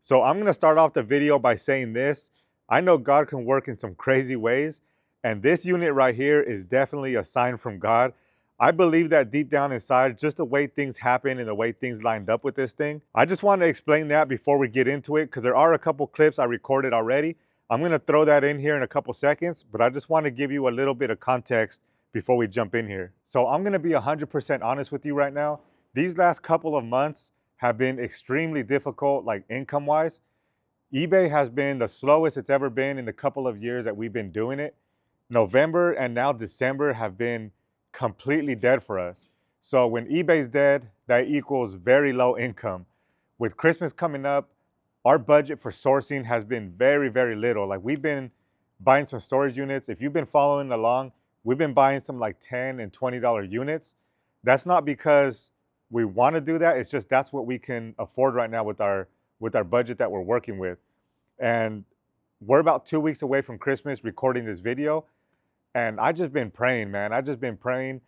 So I'm gonna start off the video by saying this. I know God can work in some crazy ways, and this unit right here is definitely a sign from God. I believe that deep down inside, just the way things happen and the way things lined up with this thing. I just want to explain that before we get into it, because there are a couple clips I recorded already. I'm gonna throw that in here in a couple seconds, but I just want to give you a little bit of context before we jump in here. So I'm gonna be 100% honest with you right now. These last couple of months have been extremely difficult, like income-wise. eBay has been the slowest it's ever been in the couple of years that we've been doing it. November and now December have been completely dead for us. So when eBay's dead, that equals very low income. With Christmas coming up, our budget for sourcing has been very, very little. Like, we've been buying some storage units. If you've been following along, we've been buying some like $10 and $20 units. That's not because we want to do that. It's just that's what we can afford right now with our budget that we're working with. And we're about 2 weeks away from Christmas recording this video. And I just been praying, man. I just been praying,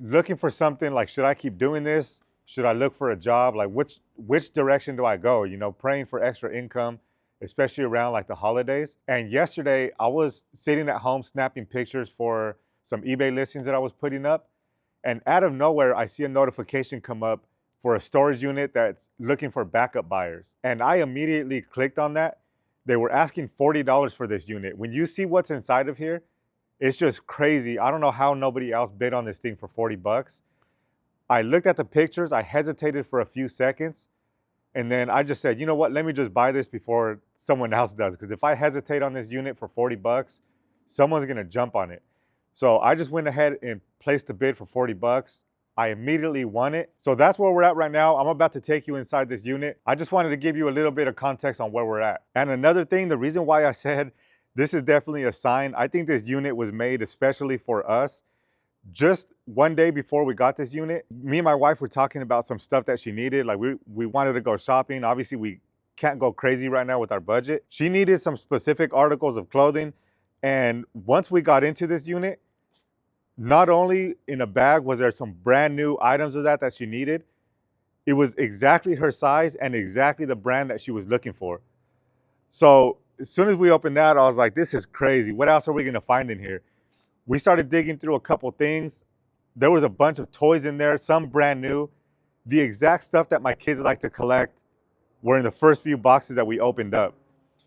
looking for something like, should I keep doing this? Should I look for a job? Like, which direction do I go? You know, praying for extra income, especially around like the holidays. And yesterday I was sitting at home snapping pictures for some eBay listings that I was putting up. And out of nowhere, I see a notification come up for a storage unit that's looking for backup buyers. And I immediately clicked on that. They were asking $40 for this unit. When you see what's inside of here, it's just crazy. I don't know how nobody else bid on this thing for 40 bucks. I looked at the pictures, I hesitated for a few seconds, and then I just said, you know what, let me just buy this before someone else does. Because if I hesitate on this unit for 40 bucks, someone's gonna jump on it. So I just went ahead and placed the bid for 40 bucks. I immediately won it. So that's where we're at right now. I'm about to take you inside this unit. I just wanted to give you a little bit of context on where we're at. And another thing, the reason why I said this is definitely a sign, I think this unit was made especially for us. Just one day before we got this unit, me and my wife were talking about some stuff that she needed. Like, we wanted to go shopping. Obviously, we can't go crazy right now with our budget. She needed some specific articles of clothing. And once we got into this unit, not only in a bag was there some brand new items of that she needed, it was exactly her size and exactly the brand that she was looking for. So as soon as we opened that, I was like, this is crazy. What else are we gonna find in here? We started digging through a couple things. There was a bunch of toys in there, some brand new. The exact stuff that my kids like to collect were in the first few boxes that we opened up.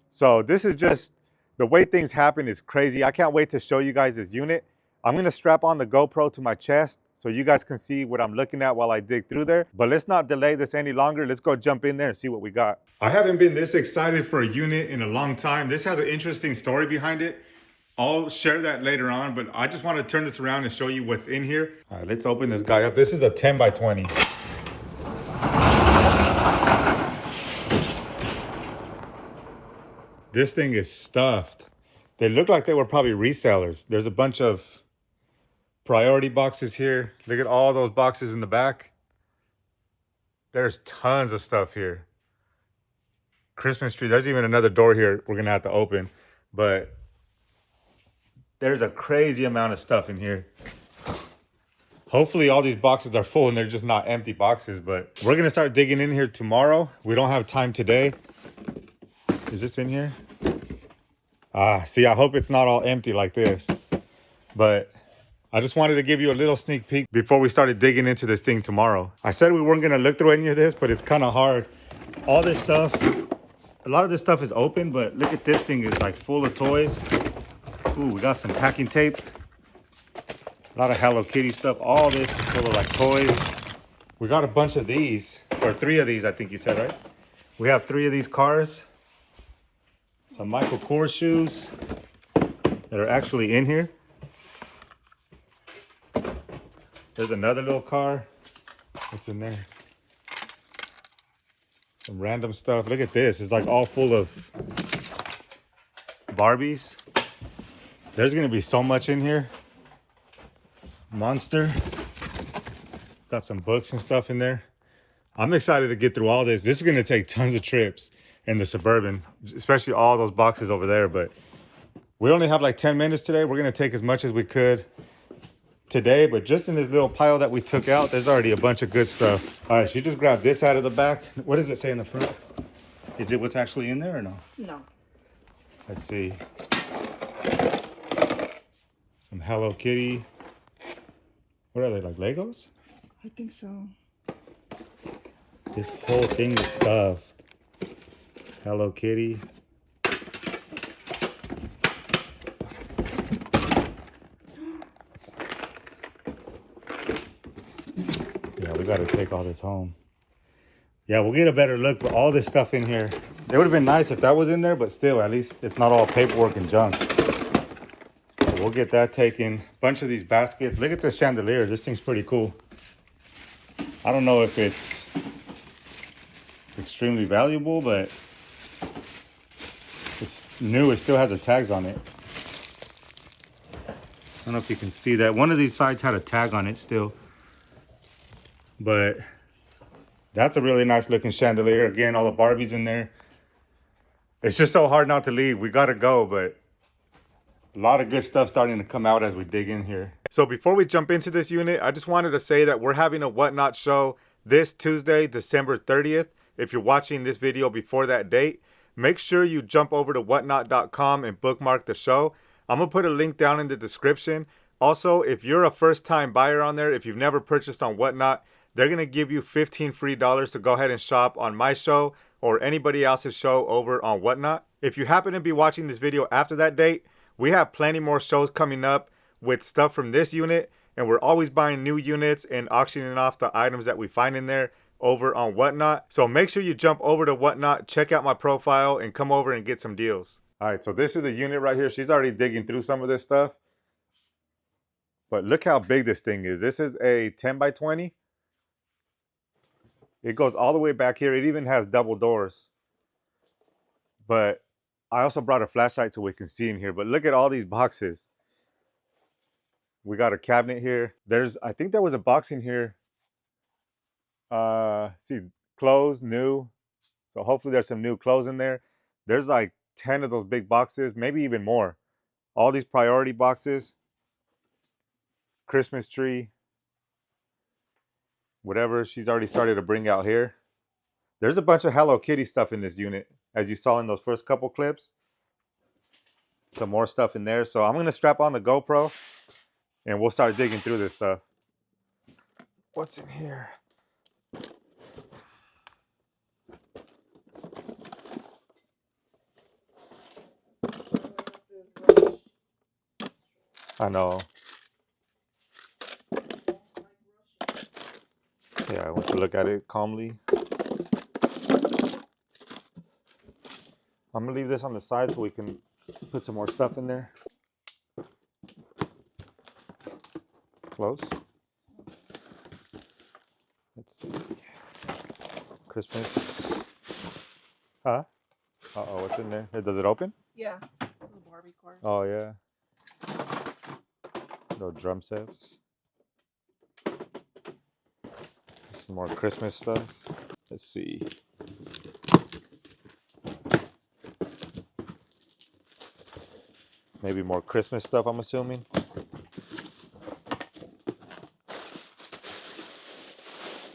So this is just, the way things happen is crazy. I can't wait to show you guys this unit. I'm gonna strap on the GoPro to my chest so you guys can see what I'm looking at while I dig through there. But let's not delay this any longer. Let's go jump in there and see what we got. I haven't been this excited for a unit in a long time. This has an interesting story behind it. I'll share that later on, but I just want to turn this around and show you what's in here. All right, let's open this guy up. This is a 10 by 20. This thing is stuffed. They look like they were probably resellers. There's a bunch of priority boxes here. Look at all those boxes in the back. There's tons of stuff here. Christmas tree. There's even another door here we're gonna have to open, but there's a crazy amount of stuff in here. Hopefully all these boxes are full and they're just not empty boxes, but we're gonna start digging in here tomorrow. We don't have time today. Is this in here? See, I hope it's not all empty like this, but I just wanted to give you a little sneak peek before we started digging into this thing tomorrow. I said we weren't gonna look through any of this, but it's kind of hard. All this stuff, a lot of this stuff is open, but look at this thing, is like full of toys. Ooh, we got some packing tape. A lot of Hello Kitty stuff. All this is full of like toys. We got a bunch of these, or 3 of these, I think you said, right? We have 3 of these cars. Some Michael Kors shoes that are actually in here. There's another little car. What's in there? Some random stuff. Look at this. It's like all full of Barbies. There's gonna be so much in here. Monster. Got some books and stuff in there. I'm excited to get through all this. This is gonna take tons of trips in the Suburban, especially all those boxes over there, but we only have like 10 minutes today. We're gonna take as much as we could today, but just in this little pile that we took out, there's already a bunch of good stuff. All right, she just grabbed this out of the back. What does it say in the front? Is it what's actually in there or no? No. Let's see. Some Hello Kitty. What are they, like Legos? I think so. This whole thing is stuffed. Hello Kitty. Yeah, we gotta take all this home. Yeah, we'll get a better look, but all this stuff in here. It would have been nice if that was in there, but still, at least it's not all paperwork and junk. So we'll get that taken. Bunch of these baskets. Look at this chandelier. This thing's pretty cool. I don't know if it's extremely valuable, but it's new. It still has the tags on it. I don't know if you can see that. One of these sides had a tag on it still. But that's a really nice looking chandelier. Again, all the Barbies in there. It's just so hard not to leave. We gotta go, but a lot of good stuff starting to come out as we dig in here. So before we jump into this unit, I just wanted to say that we're having a Whatnot show this Tuesday, December 30th. If you're watching this video before that date, make sure you jump over to whatnot.com and bookmark the show. I'm gonna put a link down in the description. Also, if you're a first-time buyer on there, if you've never purchased on Whatnot, they're gonna give you $15 free to go ahead and shop on my show or anybody else's show over on Whatnot. If you happen to be watching this video after that date, we have plenty more shows coming up with stuff from this unit, and we're always buying new units and auctioning off the items that we find in there over on Whatnot. So make sure you jump over to Whatnot, check out my profile, and come over and get some deals. All right, so this is the unit right here. She's already digging through some of this stuff. But look how big this thing is. This is a 10 by 20. It goes all the way back here. It even has double doors. But I also brought a flashlight so we can see in here. But look at all these boxes. We got a cabinet here. I think there was a box in here. See, clothes, new. So hopefully there's some new clothes in there. There's like 10 of those big boxes, maybe even more. All these priority boxes. Christmas tree. Whatever she's already started to bring out here. There's a bunch of Hello Kitty stuff in this unit, as you saw in those first couple clips. Some more stuff in there. So I'm going to strap on the GoPro and we'll start digging through this stuff. What's in here? I know. Yeah, I want to look at it calmly. I'm going to leave this on the side so we can put some more stuff in there. Close. Let's see. Christmas. Huh? Uh-oh, what's in there? Does it open? Yeah. The Barbie car. Oh, yeah. No drum sets. Some more Christmas stuff. Let's see. Maybe more Christmas stuff, I'm assuming.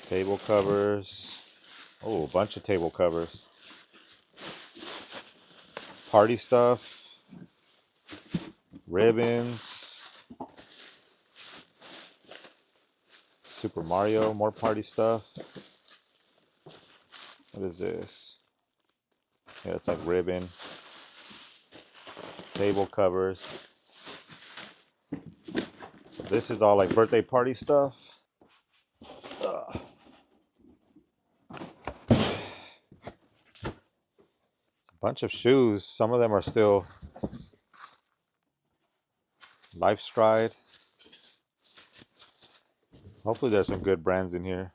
Table covers. Oh, a bunch of table covers. Party stuff. Ribbons. Super Mario, more party stuff. What is this? Yeah, it's like ribbon. Table covers. So this is all like birthday party stuff. Ugh. It's a bunch of shoes. Some of them are still Life Stride. Hopefully there's some good brands in here.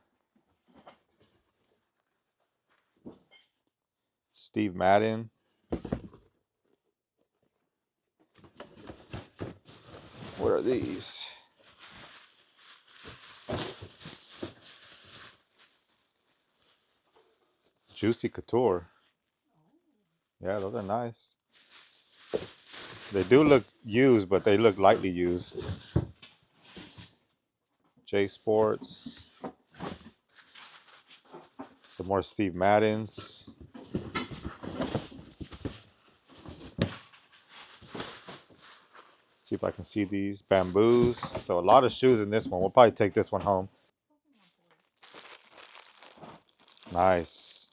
Steve Madden. What are these? Juicy Couture. Yeah, those are nice. They do look used, but they look lightly used. J Sports. Some more Steve Maddens. See if I can see these bamboos. So a lot of shoes in this one. We'll probably take this one home. Nice.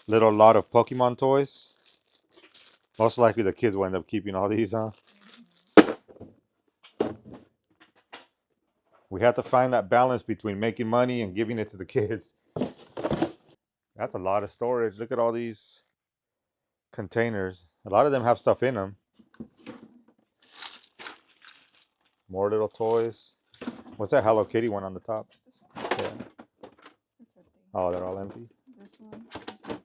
Little lot of Pokemon toys. Most likely the kids will end up keeping all these, huh? We have to find that balance between making money and giving it to the kids. That's a lot of storage. Look at all these containers. A lot of them have stuff in them. More little toys. What's that Hello Kitty one on the top? Yeah. It's empty. Oh, they're all empty. This one is empty.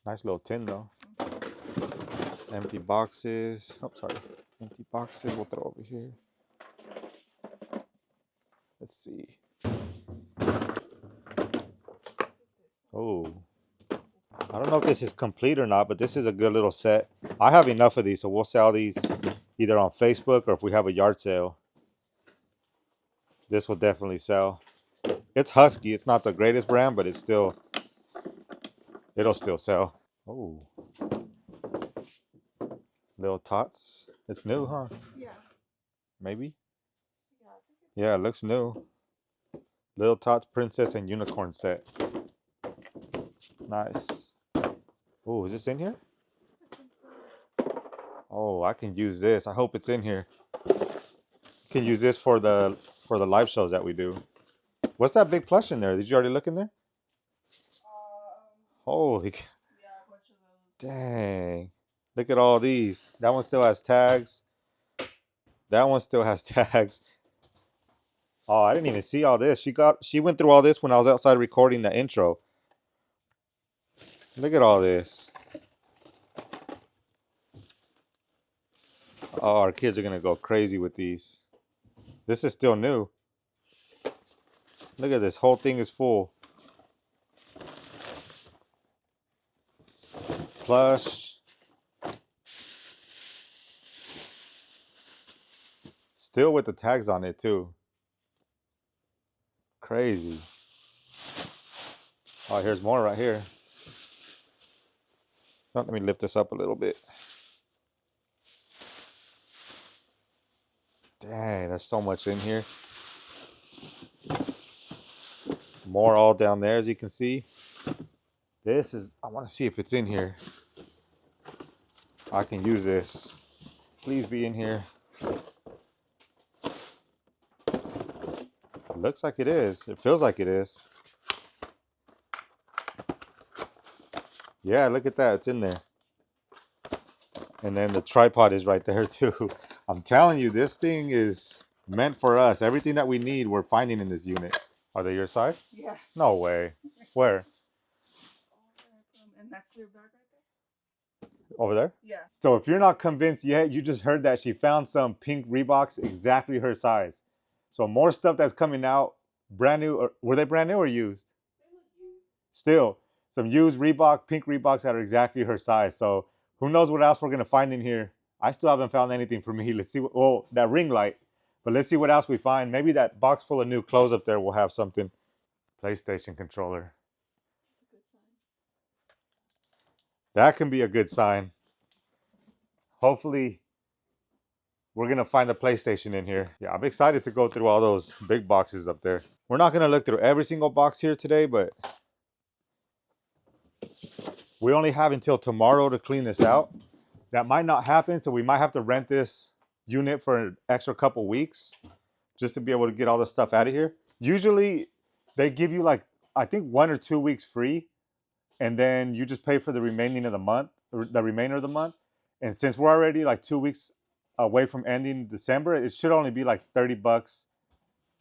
Nice little tin though. Empty boxes. Oh, sorry. Empty boxes. We'll throw over here. Let's see. Oh. I don't know if this is complete or not, but this is a good little set. I have enough of these, so we'll sell these either on Facebook or if we have a yard sale. This will definitely sell. It's Husky. It's not the greatest brand, but it'll still sell. Oh. Little tots. It's new, huh? Yeah. Maybe? Yeah, I think it's Yeah, it looks new. Little Tots Princess and Unicorn set. Nice. Oh, is this in here? Oh, I can use this. I hope it's in here. Can use this for the live shows that we do. What's that big plush in there? Did you already look in there? Holy yeah, a bunch of those. dang. Look at all these. That one still has tags. That one still has tags. Oh, I didn't even see all this. She went through all this when I was outside recording the intro. Look at all this. Oh, our kids are gonna go crazy with these. This is still new. Look at this. Whole thing is full. Plush. Still with the tags on it too. Crazy. Oh, here's more right here. Oh, let me lift this up a little bit. Dang, there's so much in here. More all down there, as you can see. I want to see if it's in here. I can use this. Please be in here. It looks like it is. It feels like it is. Yeah, look at that. It's in there. And then the tripod is right there too. I'm telling you, this thing is meant for us. Everything that we need, we're finding in this unit. Are they your size? Yeah. No way. Where? And that clear bag right there? Over there? Yeah. So if you're not convinced yet, you just heard that she found some pink Reeboks exactly her size. So more stuff that's coming out, brand new. Or, were they brand new or used? They look used. Still, some used Reebok, pink Reeboks that are exactly her size. So who knows what else we're gonna find in here. I still haven't found anything for me. Let's see what, oh, that ring light. But let's see what else we find. Maybe that box full of new clothes up there will have something. PlayStation controller. That's a good sign. That can be a good sign. Hopefully, we're gonna find the PlayStation in here. Yeah, I'm excited to go through all those big boxes up there. We're not gonna look through every single box here today, but we only have until tomorrow to clean this out. That might not happen, so we might have to rent this unit for an extra couple weeks just to be able to get all the stuff out of here. Usually, they give you like, I think 1 or 2 weeks free, and then you just pay for the remaining of the month, or the remainder of the month. And since we're already like 2 weeks away from ending December, it should only be like $30,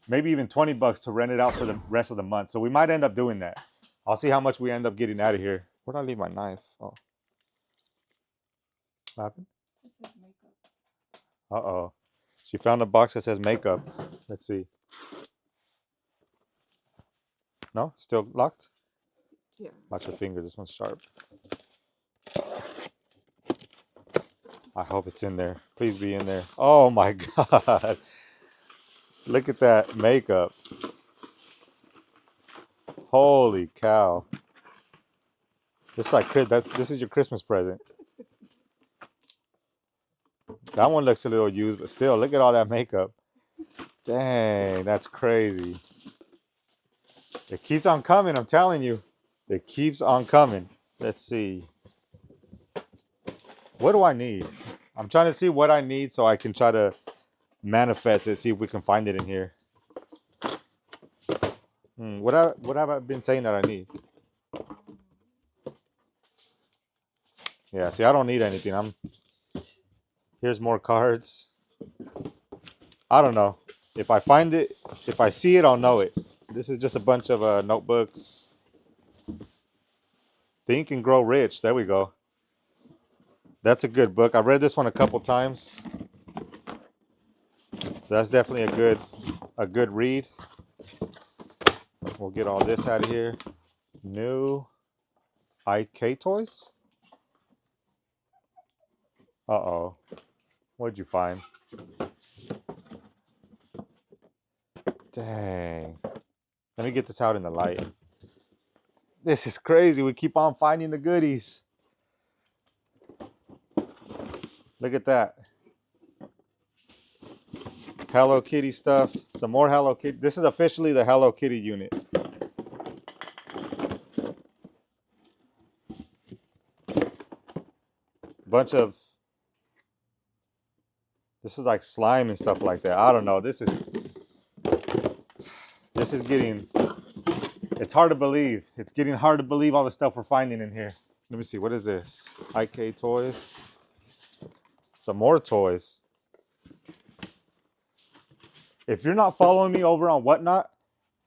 maybe even $20 to rent it out for the rest of the month. So we might end up doing that. I'll see how much we end up getting out of here. Where'd I leave my knife? Oh. What happened? It says makeup. Uh-oh. She found a box that says makeup. Let's see. No? Still locked? Yeah. Watch your finger. This one's sharp. I hope it's in there. Please be in there. Oh my God. Look at that makeup. Holy cow. This is like this is your Christmas present. That one looks a little used, but still, look at all that makeup. Dang, that's crazy. It keeps on coming, I'm telling you. It keeps on coming. Let's see. What do I need? I'm trying to see what I need so I can try to manifest it, see if we can find it in here. What have I been saying that I need? Yeah, see, I don't need anything. Here's more cards. I don't know. If I find it, if I see it, I'll know it. This is just a bunch of notebooks. Think and Grow Rich. There we go. That's a good book. I've read this one a couple times. So that's definitely a good read. We'll get all this out of here. New IK toys. Uh-oh. What'd you find? Dang. Let me get this out in the light. This is crazy. We keep on finding the goodies. Look at that. Hello Kitty stuff. Some more Hello Kitty. This is officially the Hello Kitty unit. Bunch of... This is like slime and stuff like that. I don't know. This is getting... It's hard to believe. It's getting hard to believe all the stuff we're finding in here. Let me see. What is this? IK toys. Some more toys. If you're not following me over on Whatnot,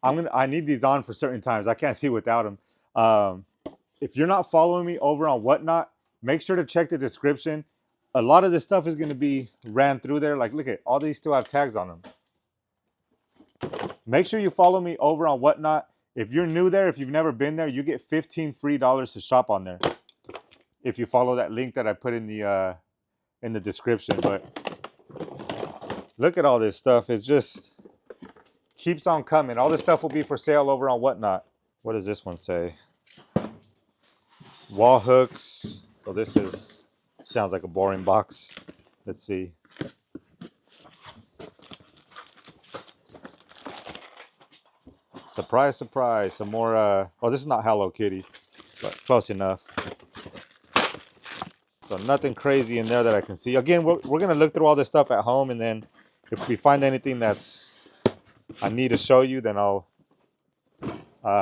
I need these on for certain times. I can't see without them. If you're not following me over on Whatnot, make sure to check the description. A lot of this stuff is going to be ran through there. Like, look at all these still have tags on them. Make sure you follow me over on Whatnot. If you're new there, if you've never been there, you get 15 free dollars to shop on there. If you follow that link that I put in the description. But look at all this stuff. It's just keeps on coming. All this stuff will be for sale over on Whatnot. What does this one say? Wall hooks. So this is, sounds like a boring box. Let's see. Surprise, surprise. Some more, oh, this is not Hello Kitty, but close enough. So nothing crazy in there that I can see. Again, we're going to look through all this stuff at home, and then if we find anything that's I need to show you, then I'll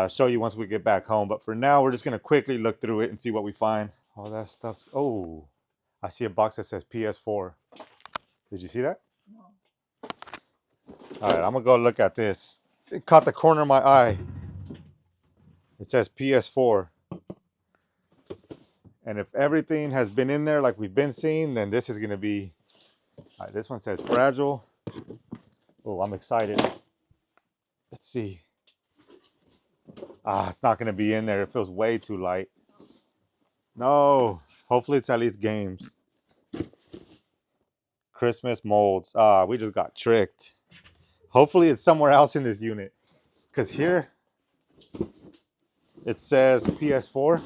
show you once we get back home. But for now, we're just going to quickly look through it and see what we find. All that stuff's... Oh, I see a box that says PS4. Did you see that? No. All right, I'm going to go look at this. It caught the corner of my eye. It says PS4. And if everything has been in there like we've been seeing, then this is going to be... All right, this one says fragile. Oh, I'm excited. Let's see. Ah, it's not going to be in there. It feels way too light. No. Hopefully it's at least games. Christmas molds. Ah, we just got tricked. Hopefully it's somewhere else in this unit. Because here it says PS4.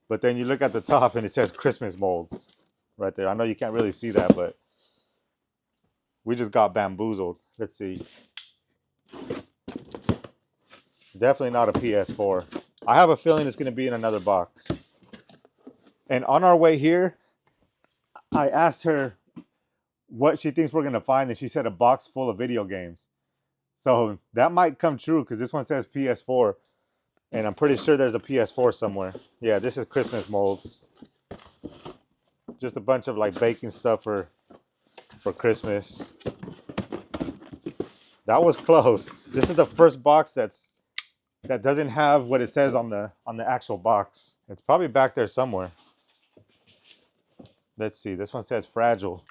But then you look at the top and it says Christmas molds right there. I know you can't really see that, but we just got bamboozled. Let's see. It's definitely not a PS4. I have a feeling it's going to be in another box. And on our way here, I asked her what she thinks we're going to find, and she said a box full of video games. So that might come true because this one says PS4. And I'm pretty sure there's a PS4 somewhere. Yeah, this is Christmas molds. Just a bunch of like baking stuff for Christmas. That was close. This is the first box that doesn't have what it says on the actual box. It's probably back there somewhere. Let's see. This one says fragile.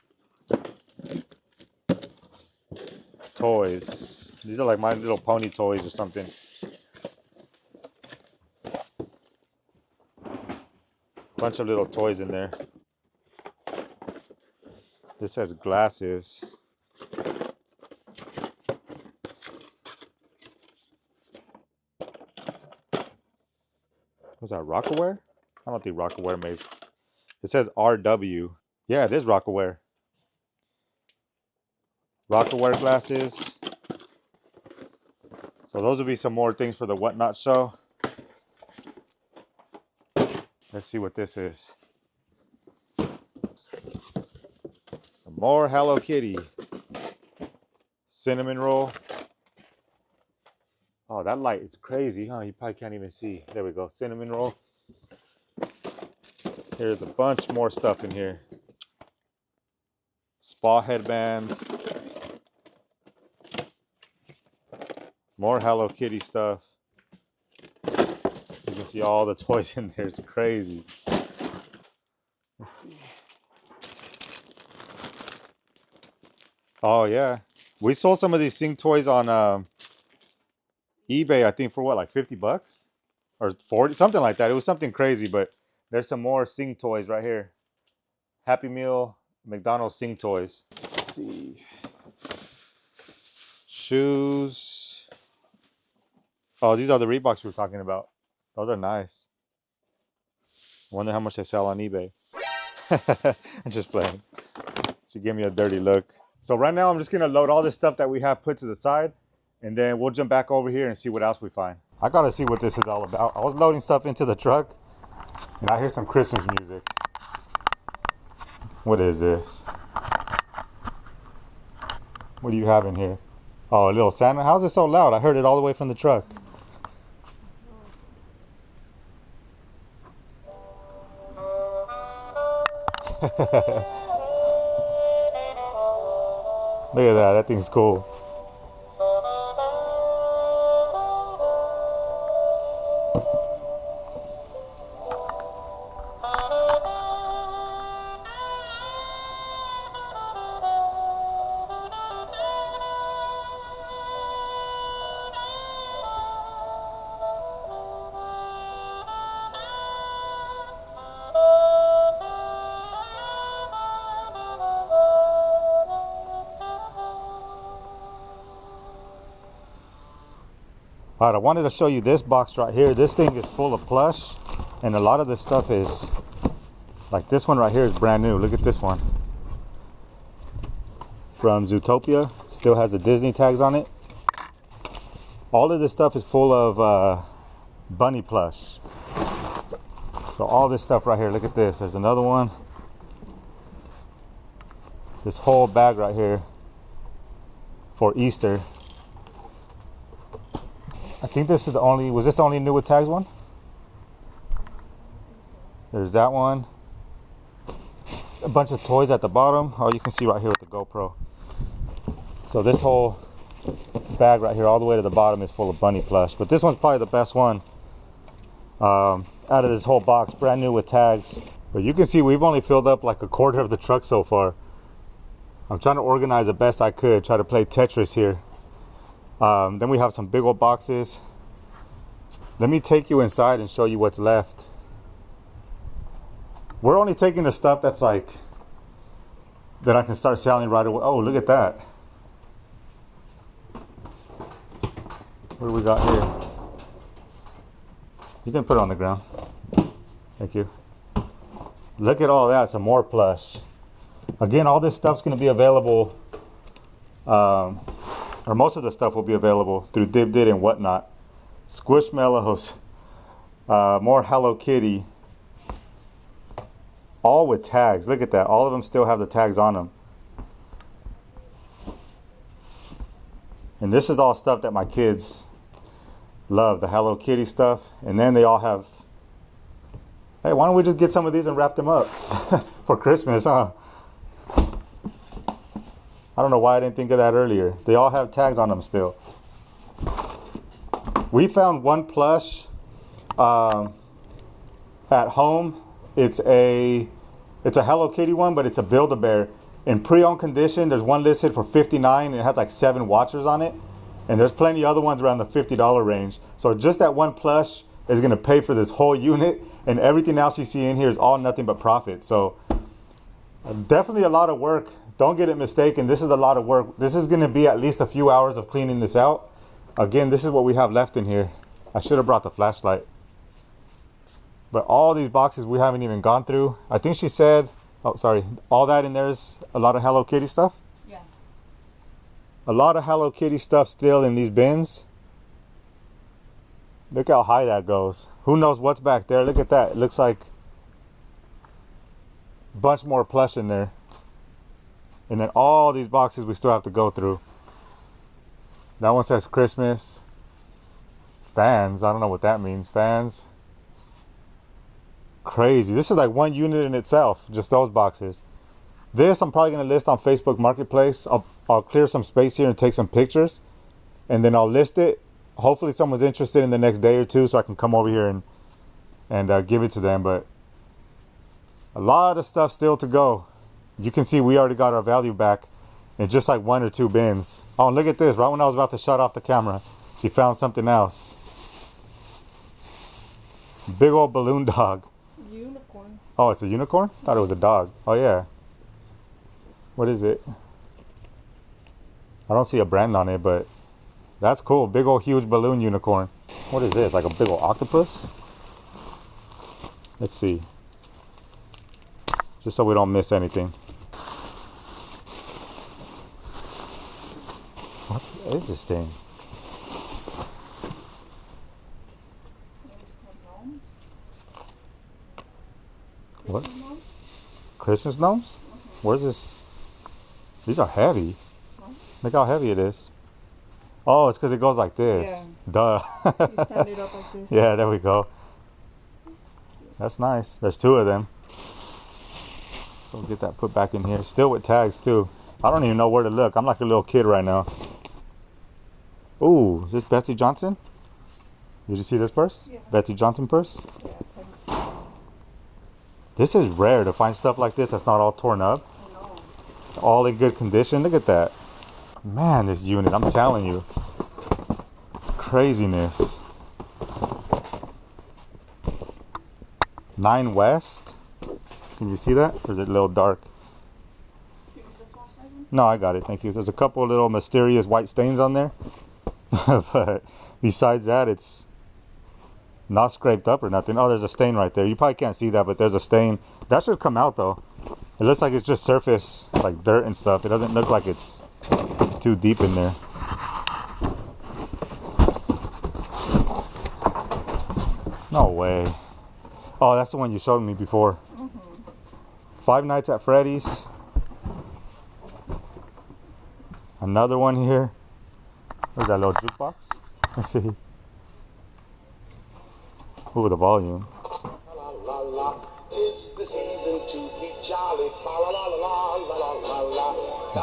Toys. These are like My Little Pony toys or something. Bunch of little toys in there. This has glasses. Was that Rockaware? I don't think Rockaware makes. It says RW. Yeah, it is Rockaware. Rockaware glasses. So those will be some more things for the Whatnot show. Let's see what this is. Some more Hello Kitty. Cinnamon roll. Oh, that light is crazy, huh? You probably can't even see. There we go. Cinnamon roll. Here's a bunch more stuff in here. Spa headband. More Hello Kitty stuff. You can see all the toys in there. It's crazy. Let's see. Oh, yeah. We sold some of these Sing toys on eBay, I think, for what, like 50 bucks? Or 40, something like that. It was something crazy, but there's some more Sing toys right here. Happy Meal, McDonald's Sing toys. Let's see. Shoes. Oh, these are the Reeboks we were talking about. Those are nice. I wonder how much they sell on eBay. I'm just playing. She gave me a dirty look. So right now I'm just gonna load all this stuff that we have put to the side, and then we'll jump back over here and see what else we find. I gotta see what this is all about. I was loading stuff into the truck, and I hear some Christmas music. What is this? What do you have in here? Oh, a little Santa. How's it so loud? I heard it all the way from the truck. Look at that. That thing's cool. All right, I wanted to show you this box right here. This thing is full of plush, and a lot of this stuff is, like this one right here is brand new. Look at this one. From Zootopia, still has the Disney tags on it. All of this stuff is full of bunny plush. So all this stuff right here, look at this. There's another one. This whole bag right here for Easter. I think this is the only, was this the only new with tags one? There's that one. A bunch of toys at the bottom. Oh, you can see right here with the GoPro. So this whole bag right here all the way to the bottom is full of bunny plush. But this one's probably the best one out of this whole box. Brand new with tags. But you can see we've only filled up like a quarter of the truck so far. I'm trying to organize the best I could. Try to play Tetris here. Then we have some big old boxes. Let me take you inside and show you what's left. We're only taking the stuff that's like, that I can start selling right away. Oh, look at that. What do we got here? You can put it on the ground. Thank you. Look at all that, some more plush. Again, all this stuff's gonna be available, or most of the stuff will be available through DibDid and Whatnot. Squishmallows, more Hello Kitty, all with tags. Look at that. All of them still have the tags on them. And this is all stuff that my kids love, the Hello Kitty stuff. And then they all have, hey, why don't we just get some of these and wrap them up for Christmas, huh? I don't know why I didn't think of that earlier. They all have tags on them still. We found one plush at home. It's a Hello Kitty one, but it's a Build-A-Bear. In pre-owned condition, there's one listed for $59 and it has like 7 watchers on it. And there's plenty of other ones around the $50 range. So just that one plush is gonna pay for this whole unit, and everything else you see in here is all nothing but profit. So definitely a lot of work. Don't get it mistaken, this is a lot of work. This is gonna be at least a few hours of cleaning this out. Again, this is what we have left in here. I should have brought the flashlight. But all these boxes we haven't even gone through. I think she said, Oh, sorry. All that in there is a lot of Hello Kitty stuff? Yeah. A lot of Hello Kitty stuff still in these bins. Look how high that goes. Who knows what's back there? Look at that. It looks like a bunch more plush in there. And then all these boxes we still have to go through. That one says Christmas. Fans. I don't know what that means. Fans. Crazy. This is like one unit in itself. Just those boxes. This I'm probably going to list on Facebook Marketplace. I'll clear some space here and take some pictures. And then I'll list it. Hopefully someone's interested in the next day or two so I can come over here and give it to them. But a lot of stuff still to go. You can see we already got our value back in just like 1 or 2 bins. Oh, and look at this. Right when I was about to shut off the camera, she found something else. Big old balloon dog. Unicorn. Oh, it's a unicorn? Thought it was a dog. Oh, yeah. What is it? I don't see a brand on it, but that's cool. Big old huge balloon unicorn. What is this? Like a big old octopus? Let's see. Just so we don't miss anything. What is this thing? What? Christmas gnomes? Where's this? These are heavy. Look how heavy it is. Oh, it's because it goes like this. Yeah. Duh. You stand it up like this. Yeah, there we go. That's nice. There's 2 of them. So we'll get that put back in here. Still with tags too. I don't even know where to look. I'm like a little kid right now. Ooh, is this Betsy Johnson? Did you see this purse? Yeah. Betsy Johnson purse? Yeah, it's heavy. This is rare to find stuff like this that's not all torn up. I know. All in good condition. Look at that. Man, this unit, I'm telling you. It's craziness. 9 West. Can you see that? Or is it a little dark? No, I got it. Thank you. There's a couple of little mysterious white stains on there. But besides that, it's not scraped up or nothing. Oh, there's a stain right there. You probably can't see that, but there's a stain. That should come out though. It looks like it's just surface, like dirt and stuff. It doesn't look like it's too deep in there. No way. Oh, that's the one you showed me before. Five Nights at Freddy's. Another one here. Where's that little jukebox? Let's see. Ooh, the volume.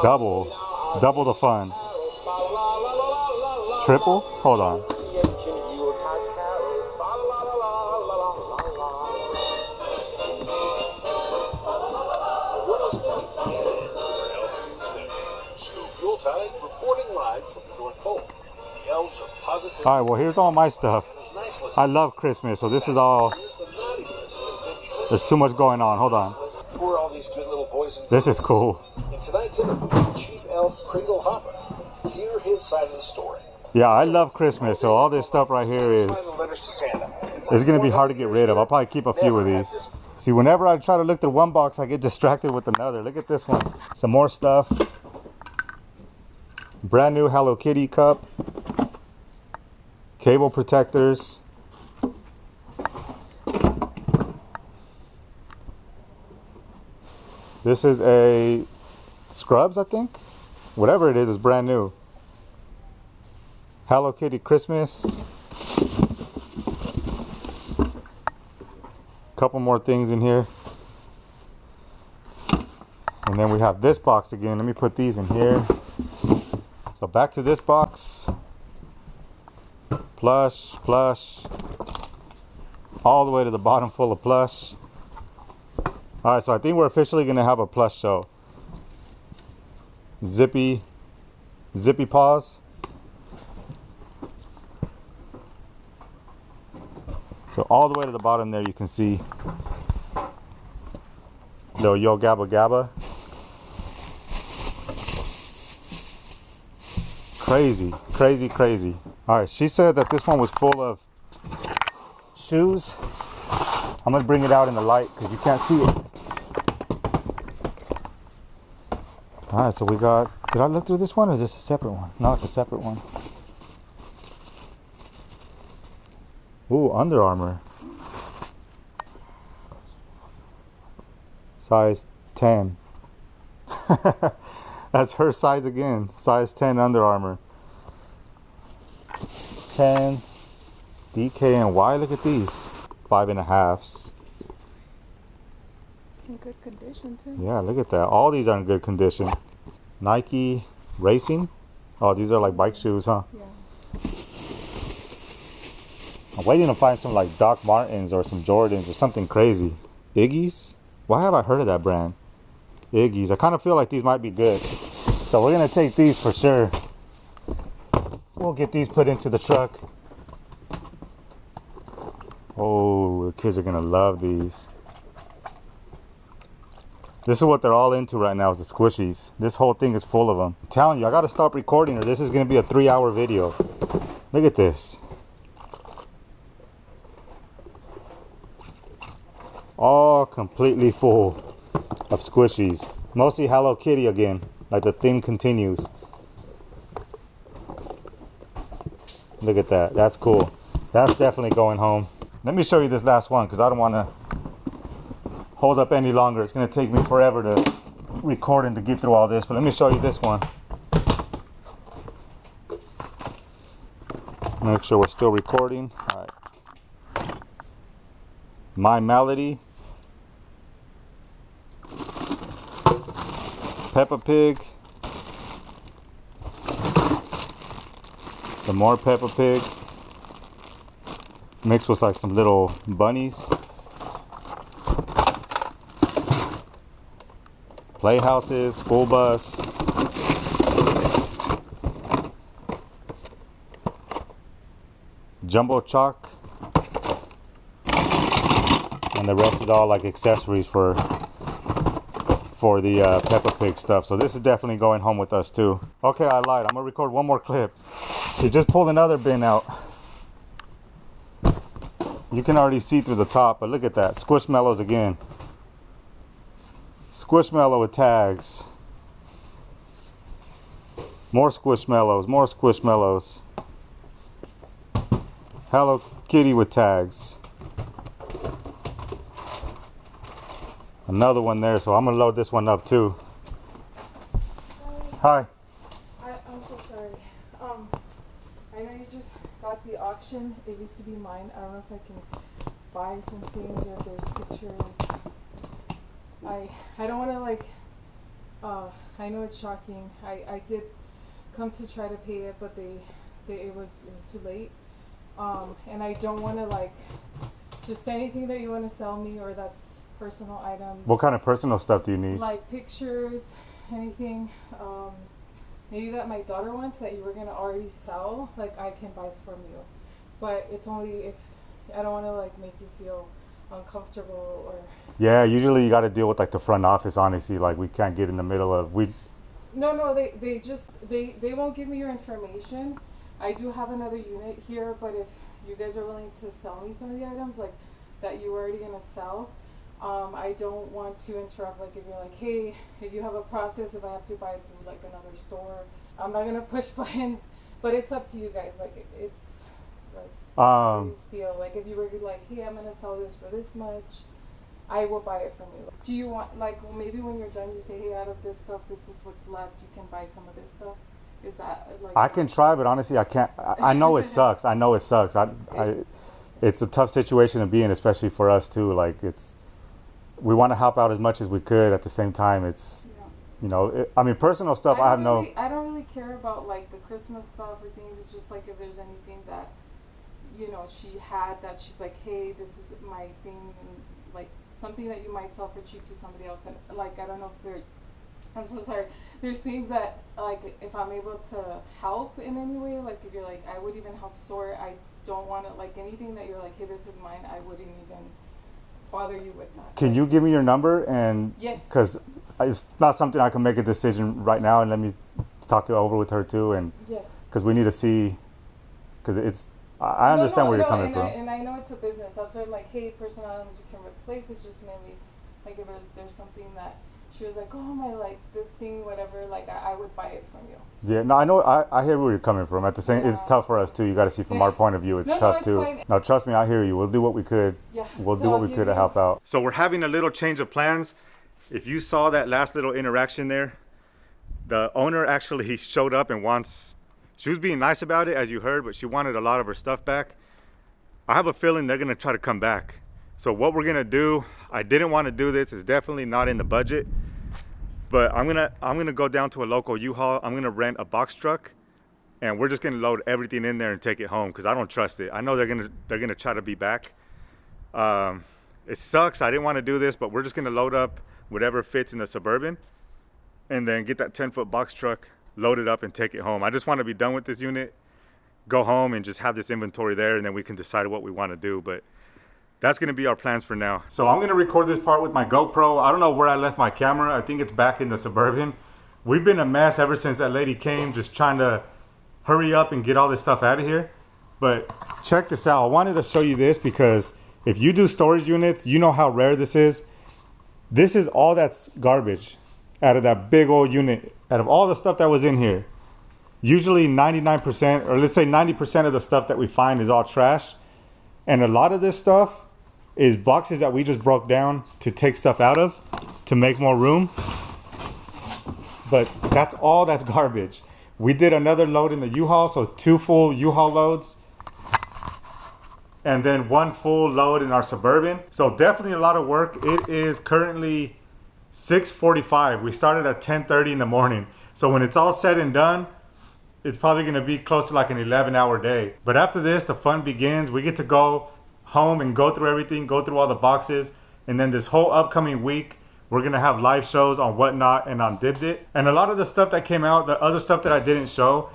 Double the fun. Triple? Hold on. All right, well, here's all my stuff. I love Christmas, so this is all. There's too much going on. Hold on. This is cool. Yeah, I love Christmas, so all this stuff right here is going to be hard to get rid of. I'll probably keep a few of these. See, whenever I try to look through one box, I get distracted with another. Look at this one. Some more stuff. Brand new Hello Kitty cup. Cable protectors. This is a Scrubs, I think. Whatever it is brand new. Hello Kitty Christmas. Couple more things in here. And then we have this box again. Let me put these in here. So back to this box. Plush, plush. All the way to the bottom full of plush. Alright, so I think we're officially going to have a plush show. Zippy paws. So all the way to the bottom there you can see little Yo Gabba Gabba. Crazy, crazy, crazy. Alright, she said that this one was full of shoes. I'm going to bring it out in the light because you can't see it. All right, so we got, did I look through this one or is this a separate one? No, it's a separate one. Ooh, Under Armour. Size 10. That's her size again. Size 10 Under Armour. 10 DKNY. Look at these. 5.5s. In good condition too. Yeah, look at that. All these are in good condition. Nike Racing. Oh, these are like bike shoes, huh? Yeah. I'm waiting to find some like Doc Martens or some Jordans or something crazy. Iggy's? Why have I heard of that brand? Iggy's. I kind of feel like these might be good. So we're going to take these for sure. We'll get these put into the truck. Oh, the kids are going to love these. This is what they're all into right now is the squishies. This whole thing is full of them. I'm telling you, I got to stop recording or this is going to be a 3-hour video. Look at this. All completely full of squishies. Mostly Hello Kitty again. Like the theme continues. Look at that. That's cool. That's definitely going home. Let me show you this last one because I don't want to hold up any longer. It's going to take me forever to record and to get through all this. But let me show you this one. Make sure we're still recording. All right. My Melody. Peppa Pig. Some more Peppa Pig. Mixed with like some little bunnies. Playhouses, school bus. Jumbo chalk. And the rest is all like accessories for the Peppa Pig stuff. So this is definitely going home with us too. Okay, I lied. I'm gonna record one more clip. She just pulled another bin out. You can already see through the top, but look at that. Squishmallows again. Squishmallow with tags. More Squishmallows, more Squishmallows. Hello Kitty with tags. Another one there, so I'm gonna load this one up too. Hi. I'm so sorry. I know you just got the auction. It used to be mine. I don't know if I can buy some things or if there's pictures. I don't want to like. I know it's shocking. I did come to try to pay it, but it was too late. And I don't want to like just anything that you want to sell me or that's personal items. What kind of personal stuff do you need? Like pictures, anything. Maybe that my daughter wants that you were gonna already sell. Like I can buy from you, but it's only if I don't want to like make you feel uncomfortable or. Yeah, usually you got to deal with like the front office. Honestly, like we can't get in the middle of No, they won't give me your information. I do have another unit here, but if you guys are willing to sell me some of the items like that you were already gonna sell, I don't want to interrupt. Like if you're like, hey, if you have a process, if I have to buy it through like another store, I'm not gonna push buttons. But it's up to you guys. Like it's like how you feel. Like if you were like, hey, I'm gonna sell this for this much, I will buy it from you. Do you want like maybe when you're done, you say, hey, out of this stuff, this is what's left. You can buy some of this stuff. Is that like? I can try, but honestly, I can't. I know it sucks. I know it sucks. It's a tough situation to be in, especially for us too. Like we want to help out as much as we could. At the same time, it's, you know, I mean, personal stuff. I don't really care about like the Christmas stuff or things. It's just like if there's anything that, you know, she had that she's like, hey, this is my thing, and like something that you might sell for cheap to somebody else, and like I don't know if they're. I'm so sorry. There's things that, like, if I'm able to help in any way, like, if you're like, I would even help sort. I don't want to, like, anything that you're like, hey, this is mine, I wouldn't even bother you with that. Can you give me your number? And yes. Because it's not something I can make a decision right now, and let me talk it over with her, too. And yes. Because we need to see, because it's, I understand where you're coming from. And I know it's a business. That's why I'm like, hey, personal items you can replace. It's just mainly, like, if there's something that she was like, oh my, like this thing, whatever, like I would buy it from you. Yeah, no, I know. I hear where you're coming from. At the same, it's tough for us too. You got to see from our point of view. It's tough it's too. fine. Now, trust me, I hear you. We'll do what we could. Yeah. We'll So do what I'll we give could to you- help out. So we're having a little change of plans. If you saw that last little interaction there, the owner actually showed up and wants, she was being nice about it as you heard, but she wanted a lot of her stuff back. I have a feeling they're gonna try to come back. So what we're gonna do, I didn't want to do this, it's definitely not in the budget, but I'm gonna go down to a local U-Haul. I'm gonna rent a box truck and we're just gonna load everything in there and take it home because I don't trust it. I know they're gonna try to be back. It sucks, I didn't want to do this, but we're just gonna load up whatever fits in the Suburban and then get that 10-foot box truck, load it up and take it home. I just want to be done with this unit, go home and just have this inventory there, and then we can decide what we want to do. But that's going to be our plans for now. So I'm going to record this part with my GoPro. I don't know where I left my camera. I think it's back in the Suburban. We've been a mess ever since that lady came, just trying to hurry up and get all this stuff out of here. But check this out. I wanted to show you this because if you do storage units, you know how rare this is. This is all that's garbage out of that big old unit, out of all the stuff that was in here. Usually 99%, or let's say 90% of the stuff that we find is all trash. And a lot of this stuff is boxes that we just broke down to take stuff out of, to make more room. But that's all that's garbage. We did another load in the U-Haul, so 2 full U-Haul loads. And then 1 full load in our Suburban. So definitely a lot of work. It is currently 6:45. We started at 10:30 in the morning. So when it's all said and done, it's probably going to be close to like an 11-hour day. But after this, the fun begins. We get to go home and go through everything, go through all the boxes. And then this whole upcoming week, we're going to have live shows on Whatnot and on Dibdit. And a lot of the stuff that came out, the other stuff that I didn't show,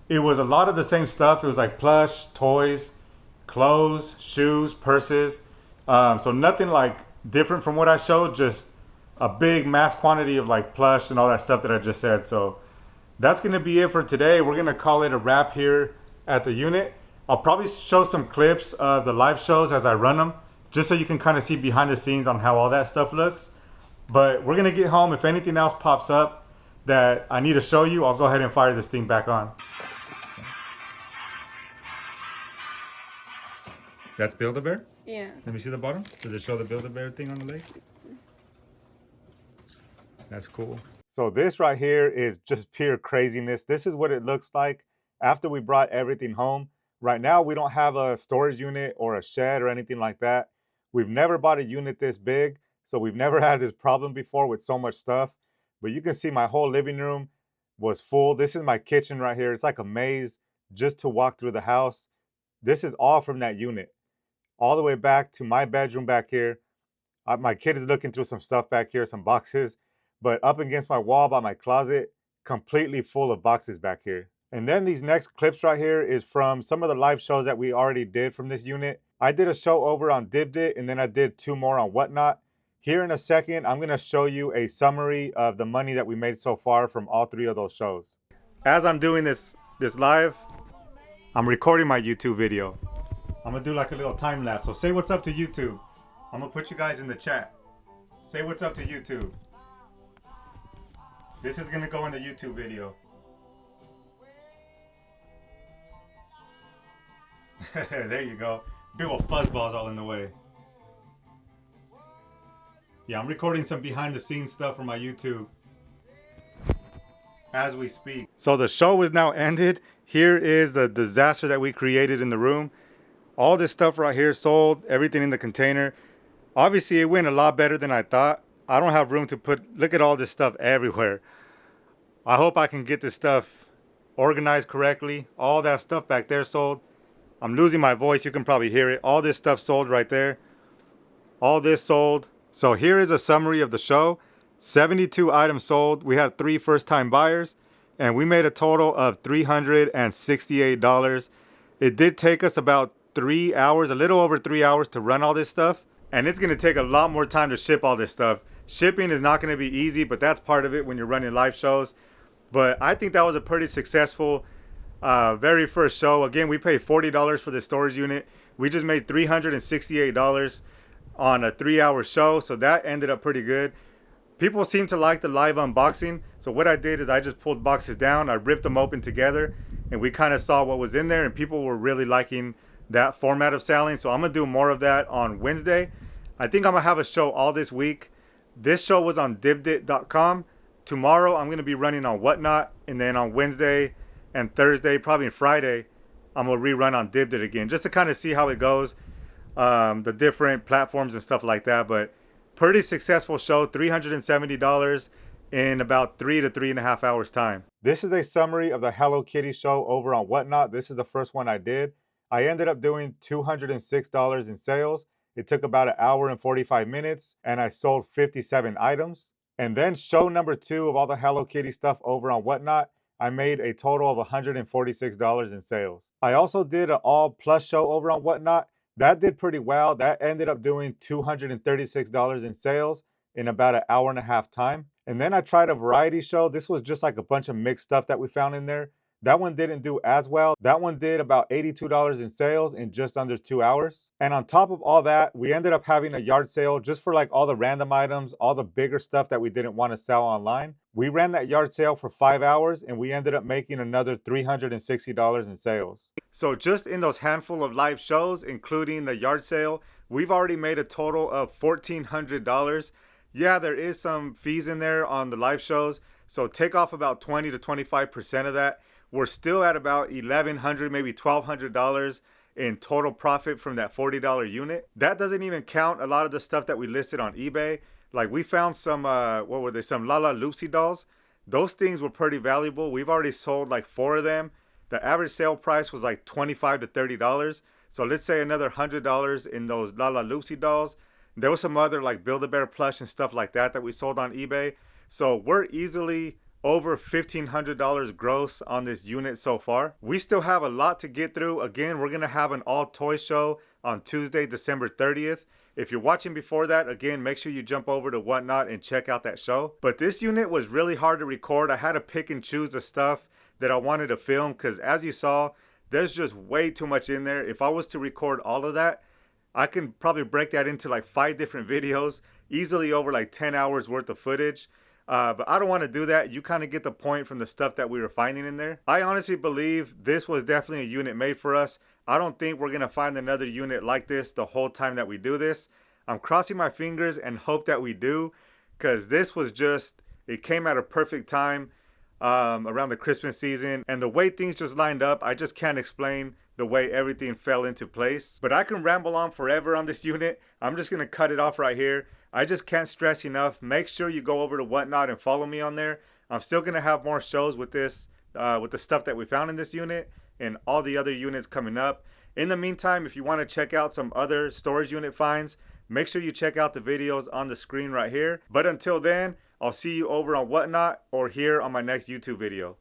it was a lot of the same stuff. It was like plush, toys, clothes, shoes, purses. So nothing like different from what I showed, just a big mass quantity of like plush and all that stuff that I just said. So that's going to be it for today. We're going to call it a wrap here at the unit. I'll probably show some clips of the live shows as I run them, just so you can kind of see behind the scenes on how all that stuff looks. But we're going to get home. If anything else pops up that I need to show you, I'll go ahead and fire this thing back on. That's Build-A-Bear? Yeah. Let me see the bottom. Does it show the Build-A-Bear thing on the leg? That's cool. So this right here is just pure craziness. This is what it looks like after we brought everything home. Right now, we don't have a storage unit or a shed or anything like that. We've never bought a unit this big, so we've never had this problem before with so much stuff. But you can see my whole living room was full. This is my kitchen right here. It's like a maze just to walk through the house. This is all from that unit. All the way back to my bedroom back here. My kid is looking through some stuff back here, some boxes. But up against my wall by my closet, completely full of boxes back here. And then these next clips right here is from some of the live shows that we already did from this unit. I did a show over on Dibdit, and then I did 2 more on Whatnot. Here in a second, I'm gonna show you a summary of the money that we made so far from all 3 of those shows. As I'm doing this live, I'm recording my YouTube video. I'm gonna do like a little time lapse. So say what's up to YouTube. I'm gonna put you guys in the chat. Say what's up to YouTube. This is gonna go in the YouTube video. There you go. Big old fuzzballs all in the way. Yeah, I'm recording some behind the scenes stuff for my YouTube as we speak. So the show is now ended. Here is the disaster that we created in the room. All this stuff right here sold, everything in the container. Obviously it went a lot better than I thought. I don't have room to put, look at all this stuff everywhere. I hope I can get this stuff organized correctly. All that stuff back there sold. I'm losing my voice, you can probably hear it. All this stuff sold right there. All this sold. So here is a summary of the show. 72 items sold. We had 3 first-time buyers, and we made a total of $368. It did take us about 3 hours, a little over 3 hours to run all this stuff. And it's gonna take a lot more time to ship all this stuff. Shipping is not gonna be easy, but that's part of it when you're running live shows. But I think that was a pretty successful very first show. Again, we paid $40 for the storage unit. We just made $368 on a 3-hour show, so that ended up pretty good. People seem to like the live unboxing. So what I did is I just pulled boxes down, I ripped them open together, and we kind of saw what was in there, and people were really liking that format of selling. So I'm gonna do more of that on Wednesday. I think I'm gonna have a show all this week. This show was on dibdit.com. Tomorrow I'm gonna be running on Whatnot, and then on Wednesday and Thursday, probably Friday, I'm gonna rerun on Dibdit again, just to kind of see how it goes, the different platforms and stuff like that. But pretty successful show, $370 in about 3 to 3.5 hours time. This is a summary of the Hello Kitty show over on Whatnot. This is the first one I did. I ended up doing $206 in sales. It took about an hour and 45 minutes, and I sold 57 items. And then show number 2 of all the Hello Kitty stuff over on Whatnot, I made a total of $146 in sales. I also did an all plush show over on Whatnot. That did pretty well. That ended up doing $236 in sales in about an hour and a half time. And then I tried a variety show. This was just like a bunch of mixed stuff that we found in there. That one didn't do as well. That one did about $82 in sales in just under 2 hours. And on top of all that, we ended up having a yard sale just for like all the random items, all the bigger stuff that we didn't want to sell online. We ran that yard sale for 5 hours, and we ended up making another $360 in sales. So just in those handful of live shows, including the yard sale, we've already made a total of $1,400. Yeah, there is some fees in there on the live shows, so take off about 20 to 25% of that. We're still at about $1,100, maybe $1,200 in total profit from that $40 unit. That doesn't even count a lot of the stuff that we listed on eBay. Like we found some, what were they? Some Lala Loopsy dolls. Those things were pretty valuable. We've already sold like 4 of them. The average sale price was like $25 to $30. So let's say another $100 in those Lala Loopsy dolls. There was some other like Build-A-Bear plush and stuff like that that we sold on eBay. So we're easily over $1,500 gross on this unit so far. We still have a lot to get through. Again, we're gonna have an all toy show on Tuesday, December 30th. If you're watching before that, again, make sure you jump over to Whatnot and check out that show. But this unit was really hard to record. I had to pick and choose the stuff that I wanted to film because as you saw, there's just way too much in there. If I was to record all of that, I can probably break that into like 5 different videos, easily over like 10 hours worth of footage. But I don't want to do that. You kind of get the point from the stuff that we were finding in there. I honestly believe this was definitely a unit made for us. I don't think we're going to find another unit like this the whole time that we do this. I'm crossing my fingers and hope that we do, because this was just, it came at a perfect time around the Christmas season. And the way things just lined up, I just can't explain the way everything fell into place. But I can ramble on forever on this unit. I'm just going to cut it off right here. I just can't stress enough. Make sure you go over to Whatnot and follow me on there. I'm still going to have more shows with this, with the stuff that we found in this unit and all the other units coming up. In the meantime, if you want to check out some other storage unit finds, make sure you check out the videos on the screen right here. But until then, I'll see you over on Whatnot or here on my next YouTube video.